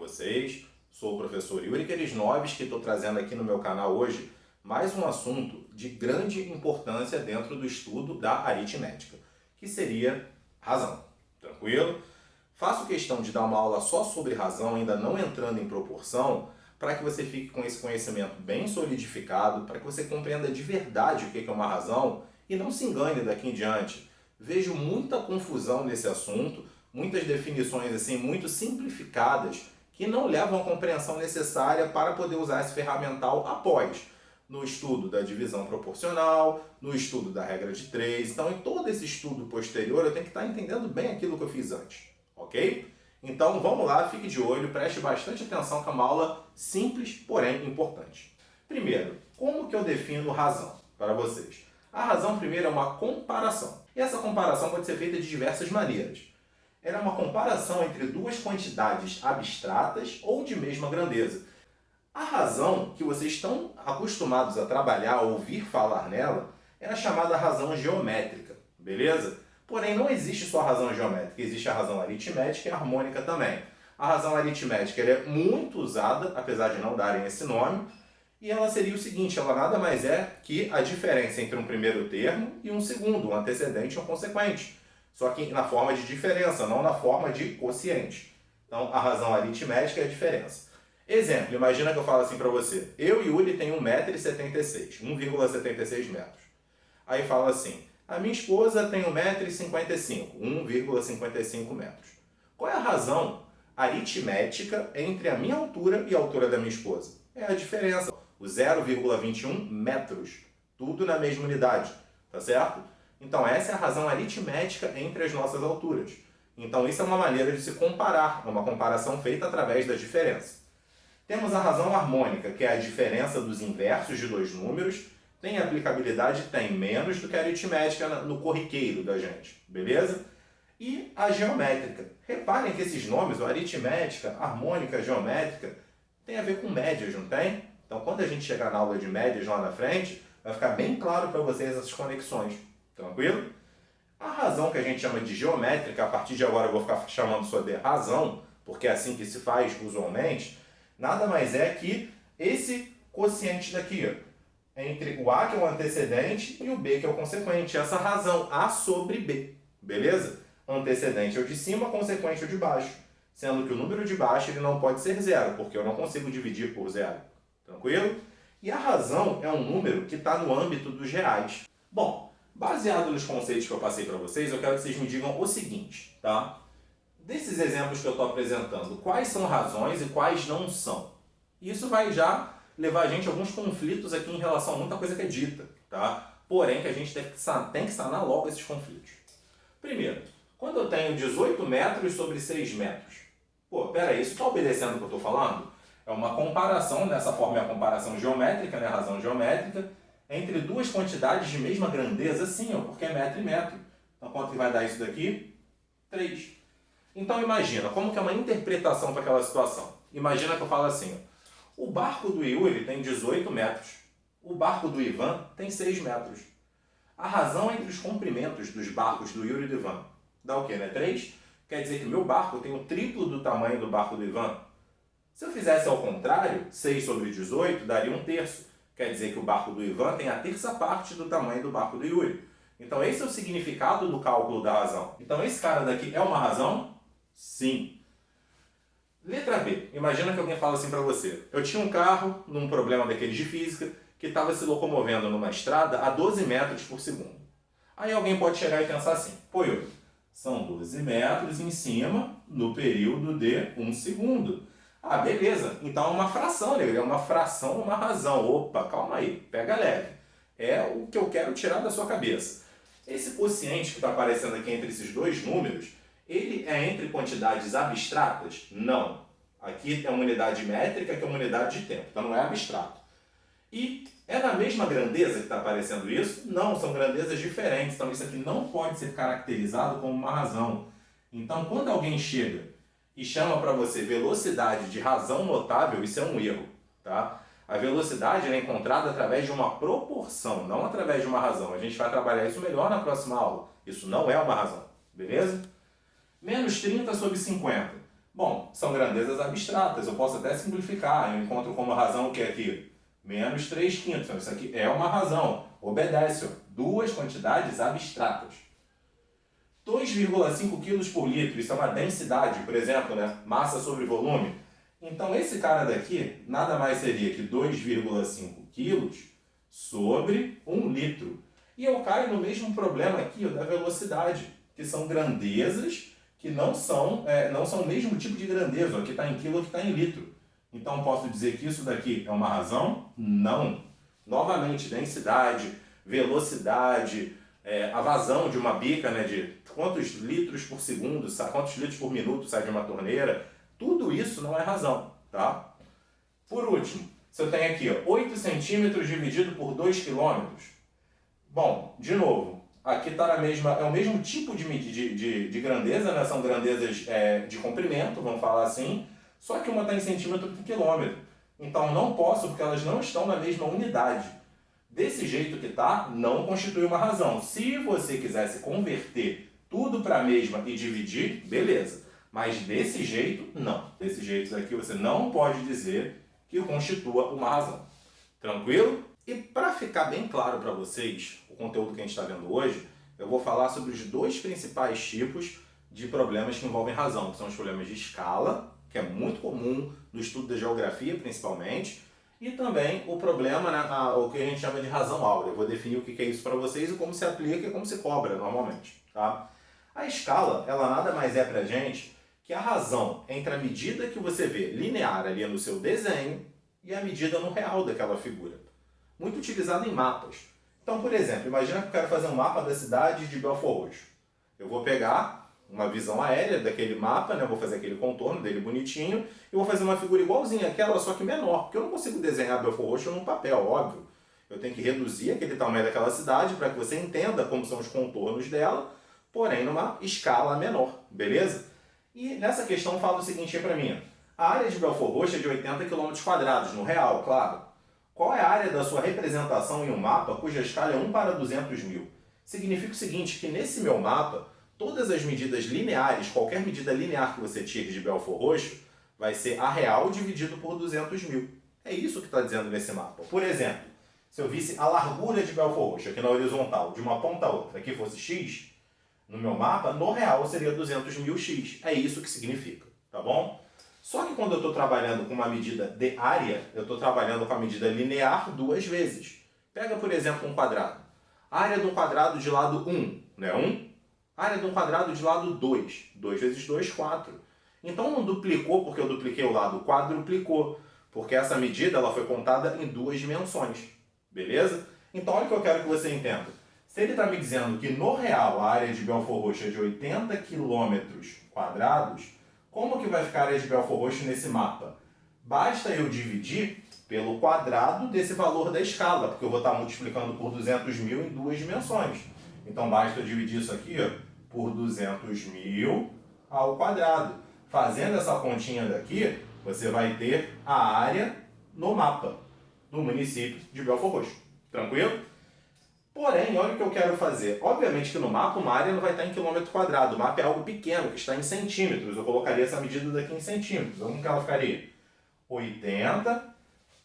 vocês? Sou o professor Yuri Keresnoves, que estou trazendo aqui no meu canal hoje mais um assunto de grande importância dentro do estudo da aritmética, que seria razão. Tranquilo? Faço questão de dar uma aula só sobre razão, ainda não entrando em proporção, para que você fique com esse conhecimento bem solidificado, para que você compreenda de verdade o que é uma razão e não se engane daqui em diante. Vejo muita confusão nesse assunto, muitas definições assim muito simplificadas que não levam a compreensão necessária para poder usar esse ferramental após no estudo da divisão proporcional, no estudo da regra de 3. Então, em todo esse estudo posterior, eu tenho que estar entendendo bem aquilo que eu fiz antes, ok? Então, vamos lá, fique de olho, preste bastante atenção que é uma aula simples, porém importante. Primeiro, como que eu defino razão para vocês? A razão, primeiro, é uma comparação. E essa comparação pode ser feita de diversas maneiras. Ela é uma comparação entre duas quantidades abstratas ou de mesma grandeza. A razão que vocês estão acostumados a trabalhar, a ouvir falar nela, é a chamada razão geométrica, beleza? Porém, não existe só a razão geométrica, existe a razão aritmética e a harmônica também. A razão aritmética ela é muito usada, apesar de não darem esse nome, e ela seria o seguinte, ela nada mais é que a diferença entre um primeiro termo e um segundo, um antecedente e um consequente. Só que na forma de diferença, não na forma de quociente. Então, a razão aritmética é a diferença. Exemplo, imagina que eu falo assim para você. Eu e Yuri tem 1,76 m, 1,76 metros. Aí fala assim, a minha esposa tem 1,55 m, 1,55 metros. Qual é a razão aritmética entre a minha altura e a altura da minha esposa? É a diferença, o 0,21 metros. Tudo na mesma unidade, tá certo? Então essa é a razão aritmética entre as nossas alturas. Então isso é uma maneira de se comparar, uma comparação feita através da diferença. Temos a razão harmônica, que é a diferença dos inversos de dois números. Tem aplicabilidade? Tem, menos do que a aritmética no corriqueiro da gente, beleza? E a geométrica. Reparem que esses nomes, aritmética, harmônica, geométrica, tem a ver com médias, não tem? Então quando a gente chegar na aula de médias lá na frente, vai ficar bem claro para vocês essas conexões. Tranquilo? A razão que a gente chama de geométrica, a partir de agora eu vou ficar chamando só de razão, porque é assim que se faz usualmente, nada mais é que esse quociente daqui, ó, entre o A, que é o antecedente, e o B, que é o consequente. Essa razão, A sobre B. Beleza? Antecedente é o de cima, consequente é o de baixo. Sendo que o número de baixo ele não pode ser zero, porque eu não consigo dividir por zero. Tranquilo? E a razão é um número que está no âmbito dos reais. Bom, baseado nos conceitos que eu passei para vocês, eu quero que vocês me digam o seguinte, tá? Desses exemplos que eu estou apresentando, quais são razões e quais não são? Isso vai já levar a gente a alguns conflitos aqui em relação a muita coisa que é dita, tá? Porém, que a gente tem que sanar logo esses conflitos. Primeiro, quando eu tenho 18 metros sobre 6 metros, pô, peraí, isso está obedecendo o que eu estou falando? É uma comparação, dessa forma é a comparação geométrica, né, a razão geométrica, entre duas quantidades de mesma grandeza, sim, ó, porque é metro e metro. Então, quanto que vai dar isso daqui? 3. Então, imagina, como que é uma interpretação para aquela situação? Imagina que eu falo assim, ó, o barco do Yuri tem 18 metros, o barco do Ivan tem 6 metros. A razão entre os comprimentos dos barcos do Yuri e do Ivan dá o quê, né? 3? Quer dizer que o meu barco tem o triplo do tamanho do barco do Ivan. Se eu fizesse ao contrário, 6 sobre 18 daria 1/3. Quer dizer que o barco do Ivan tem a terça parte do tamanho do barco do Yuri. Então esse é o significado do cálculo da razão. Então esse cara daqui é uma razão? Sim. Letra B. Imagina que alguém fala assim para você. Eu tinha um carro, num problema daqueles de física, que estava se locomovendo numa estrada a 12 metros por segundo. Aí alguém pode chegar e pensar assim, pô Yuri, são 12 metros em cima no período de 1 segundo. Ah, beleza. Então é uma fração, né? É uma fração, uma razão. Opa, calma aí, pega leve. É o que eu quero tirar da sua cabeça. Esse quociente que está aparecendo aqui entre esses dois números, ele é entre quantidades abstratas? Não. Aqui é uma unidade métrica que é uma unidade de tempo, então não é abstrato. E é na mesma grandeza que está aparecendo isso? Não, são grandezas diferentes. Então isso aqui não pode ser caracterizado como uma razão. Então quando alguém chega e chama para você velocidade de razão notável, isso é um erro, tá? A velocidade é encontrada através de uma proporção, não através de uma razão. A gente vai trabalhar isso melhor na próxima aula. Isso não é uma razão, beleza? Menos 30 sobre 50. Bom, são grandezas abstratas, eu posso até simplificar, eu encontro como razão o que aqui? Menos 3/5, então isso aqui é uma razão, obedece, ó, duas quantidades abstratas. 2,5 kg por litro, isso é uma densidade, por exemplo, né? Massa sobre volume. Então esse cara daqui nada mais seria que 2,5 kg sobre 1 litro. E eu caio no mesmo problema aqui, ó, da velocidade, que são grandezas que não são o mesmo tipo de grandeza, aqui está em quilo, aqui está em litro. Então posso dizer que isso daqui é uma razão? Não. Novamente, densidade, velocidade, a vazão de uma bica, né, de quantos litros por segundo, quantos litros por minuto sai de uma torneira, tudo isso não é razão, tá? Por último, se eu tenho aqui, ó, 8 centímetros dividido por 2 quilômetros, bom, de novo, aqui está é o mesmo tipo de grandeza, né? São grandezas de comprimento, vamos falar assim, só que uma está em centímetro por quilômetro. Então não posso, porque elas não estão na mesma unidade. Desse jeito que está, não constitui uma razão. Se você quisesse converter tudo para a mesma e dividir, beleza. Mas desse jeito, não. Desse jeito daqui você não pode dizer que constitua uma razão. Tranquilo? E para ficar bem claro para vocês, o conteúdo que a gente está vendo hoje, eu vou falar sobre os dois principais tipos de problemas que envolvem razão, que são os problemas de escala, que é muito comum no estudo da geografia, principalmente, e também o problema, né, o que a gente chama de razão áurea. Eu vou definir o que é isso para vocês e como se aplica e como se cobra normalmente. Tá? A escala, ela nada mais é para a gente que a razão entre a medida que você vê linear ali no seu desenho e a medida no real daquela figura. Muito utilizado em mapas. Então, por exemplo, imagina que eu quero fazer um mapa da cidade de Belfort Roxo. Eu vou pegar uma visão aérea daquele mapa, né? Vou fazer aquele contorno dele bonitinho e vou fazer uma figura igualzinha àquela, só que menor, porque eu não consigo desenhar Belfort Roxo num papel, óbvio. Eu tenho que reduzir aquele tamanho daquela cidade para que você entenda como são os contornos dela, porém numa escala menor, beleza? E nessa questão fala o seguinte para mim: a área de Belfort Roxo é de 80 km², no real, claro. Qual é a área da sua representação em um mapa cuja escala é 1 para 200 mil? Significa o seguinte, que nesse meu mapa, todas as medidas lineares, qualquer medida linear que você tire de Belfort Roxo, vai ser a real dividido por 200 mil. É isso que está dizendo nesse mapa. Por exemplo, se eu visse a largura de Belfort Roxo aqui na horizontal, de uma ponta a outra, aqui fosse x, no meu mapa, no real seria 200 mil x. É isso que significa, tá bom? Só que quando eu estou trabalhando com uma medida de área, eu estou trabalhando com a medida linear duas vezes. Pega, por exemplo, um quadrado. Área do quadrado de lado 1, né? 1. Área de um quadrado de lado 2. 2 vezes 2, 4. Então não duplicou porque eu dupliquei o lado, quadruplicou. Porque essa medida ela foi contada em duas dimensões. Beleza? Então olha o que eu quero que você entenda. Se ele está me dizendo que no real a área de Belfort Roxo é de 80 km², como que vai ficar a área de Belfort Roxo nesse mapa? Basta eu dividir pelo quadrado desse valor da escala, porque eu vou estar multiplicando por 200 mil em duas dimensões. Então basta eu dividir isso aqui, ó, por 200 mil ao quadrado. Fazendo essa continha daqui, você vai ter a área no mapa do município de Belfort Roxo. Tranquilo? Porém, olha o que eu quero fazer. Obviamente que no mapa uma área não vai estar em quilômetro quadrado. O mapa é algo pequeno, que está em centímetros. Eu colocaria essa medida daqui em centímetros. Como que ela ficaria? 80,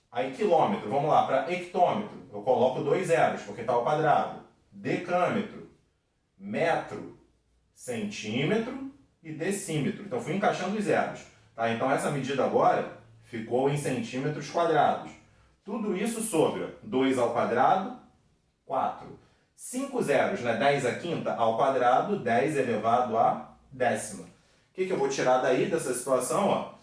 aí quilômetro. Vamos lá, para hectômetro. Eu coloco 2 zeros, porque está ao quadrado. Decâmetro, metro, centímetro e decímetro. Então fui encaixando os zeros. Tá? Então essa medida agora ficou em centímetros quadrados. Tudo isso sobre 2 ao quadrado, 4. 5 zeros, né? 10 à quinta ao quadrado, 10 elevado à décima. O que eu vou tirar daí dessa situação? Ó?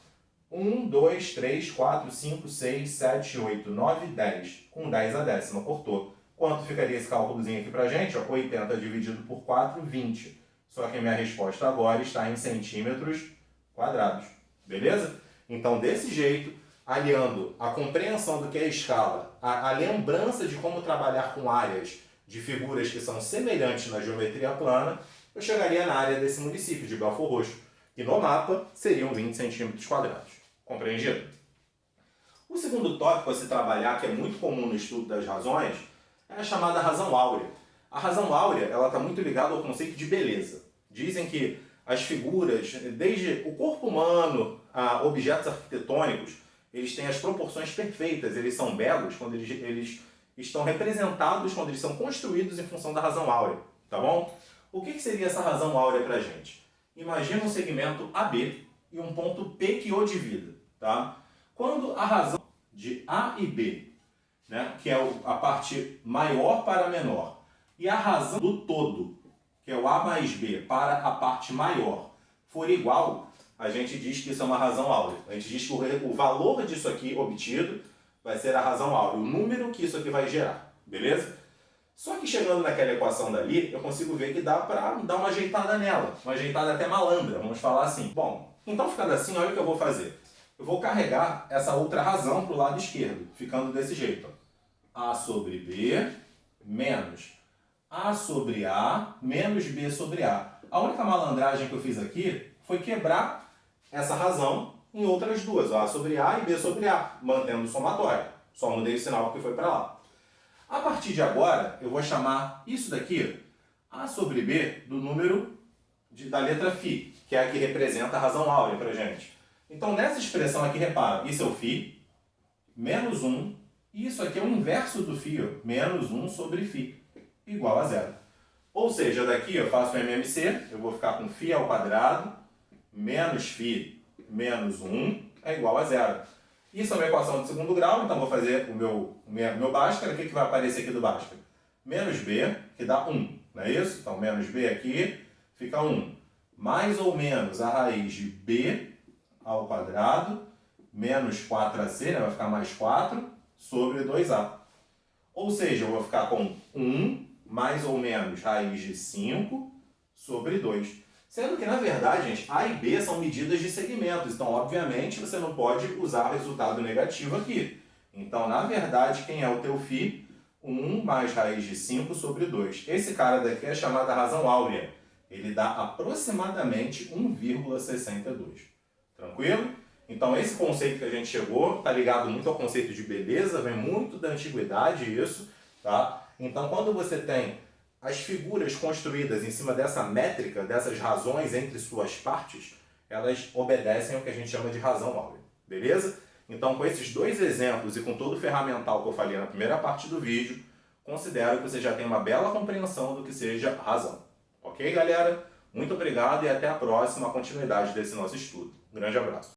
1, 2, 3, 4, 5, 6, 7, 8, 9, 10. Com 10 à décima, cortou. Quanto ficaria esse cálculozinho aqui pra gente? Ó? 80 dividido por 4, 20. Só que a minha resposta agora está em centímetros quadrados. Beleza? Então, desse jeito, aliando a compreensão do que é escala, a lembrança de como trabalhar com áreas de figuras que são semelhantes na geometria plana, eu chegaria na área desse município de Belfort Roxo, que no mapa seriam 20 centímetros quadrados. Compreendido? O segundo tópico a se trabalhar, que é muito comum no estudo das razões, é a chamada razão áurea. A razão áurea está muito ligada ao conceito de beleza. Dizem que as figuras, desde o corpo humano a objetos arquitetônicos, eles têm as proporções perfeitas, eles são belos quando eles estão representados, quando eles são construídos em função da razão áurea, tá bom? O que seria essa razão áurea para a gente? Imagina um segmento AB e um ponto P que o divida, tá? Quando a razão de A e B, né, que é a parte maior para a menor, e a razão do todo, que é o A mais B, para a parte maior, for igual, a gente diz que isso é uma razão áurea. A gente diz que o valor disso aqui obtido vai ser a razão áurea, o número que isso aqui vai gerar, beleza? Só que chegando naquela equação dali, eu consigo ver que dá para dar uma ajeitada nela, uma ajeitada até malandra, vamos falar assim. Bom, então ficando assim, olha o que eu vou fazer. Eu vou carregar essa outra razão para o lado esquerdo, ficando desse jeito. A sobre B menos A sobre A menos B sobre A. A única malandragem que eu fiz aqui foi quebrar essa razão em outras duas, A sobre A e B sobre A, mantendo o somatório. Só mudei o sinal porque foi para lá. A partir de agora, eu vou chamar isso daqui, A sobre B, do número da letra φ, que é a que representa a razão áurea para a gente. Então, nessa expressão aqui, repara, isso é o φ, menos 1, e isso aqui é o inverso do φ, menos 1 sobre φ, igual a zero. Ou seja, daqui eu faço o MMC, eu vou ficar com φ ao quadrado, menos φ menos 1 é igual a zero. Isso é uma equação de segundo grau, então vou fazer o meu Bhaskara. O que vai aparecer aqui do Bhaskara? Menos b, que dá 1, não é isso? Então, menos b aqui fica 1. Mais ou menos a raiz de b ao quadrado, menos 4ac, né? Vai ficar mais 4, sobre 2a. Ou seja, eu vou ficar com 1 mais ou menos raiz de 5 sobre 2. Sendo que, na verdade, gente, A e B são medidas de segmentos. Então, obviamente, você não pode usar resultado negativo aqui. Então, na verdade, quem é o teu φ? 1 mais raiz de 5 sobre 2. Esse cara daqui é chamado razão áurea. Ele dá aproximadamente 1,62. Tranquilo? Então, esse conceito que a gente chegou está ligado muito ao conceito de beleza, vem muito da antiguidade isso, tá? Então, quando você tem as figuras construídas em cima dessa métrica, dessas razões entre suas partes, elas obedecem ao que a gente chama de razão áurea, beleza? Então, com esses dois exemplos e com todo o ferramental que eu falei na primeira parte do vídeo, considero que você já tem uma bela compreensão do que seja razão. Ok, galera? Muito obrigado e até a próxima continuidade desse nosso estudo. Um grande abraço.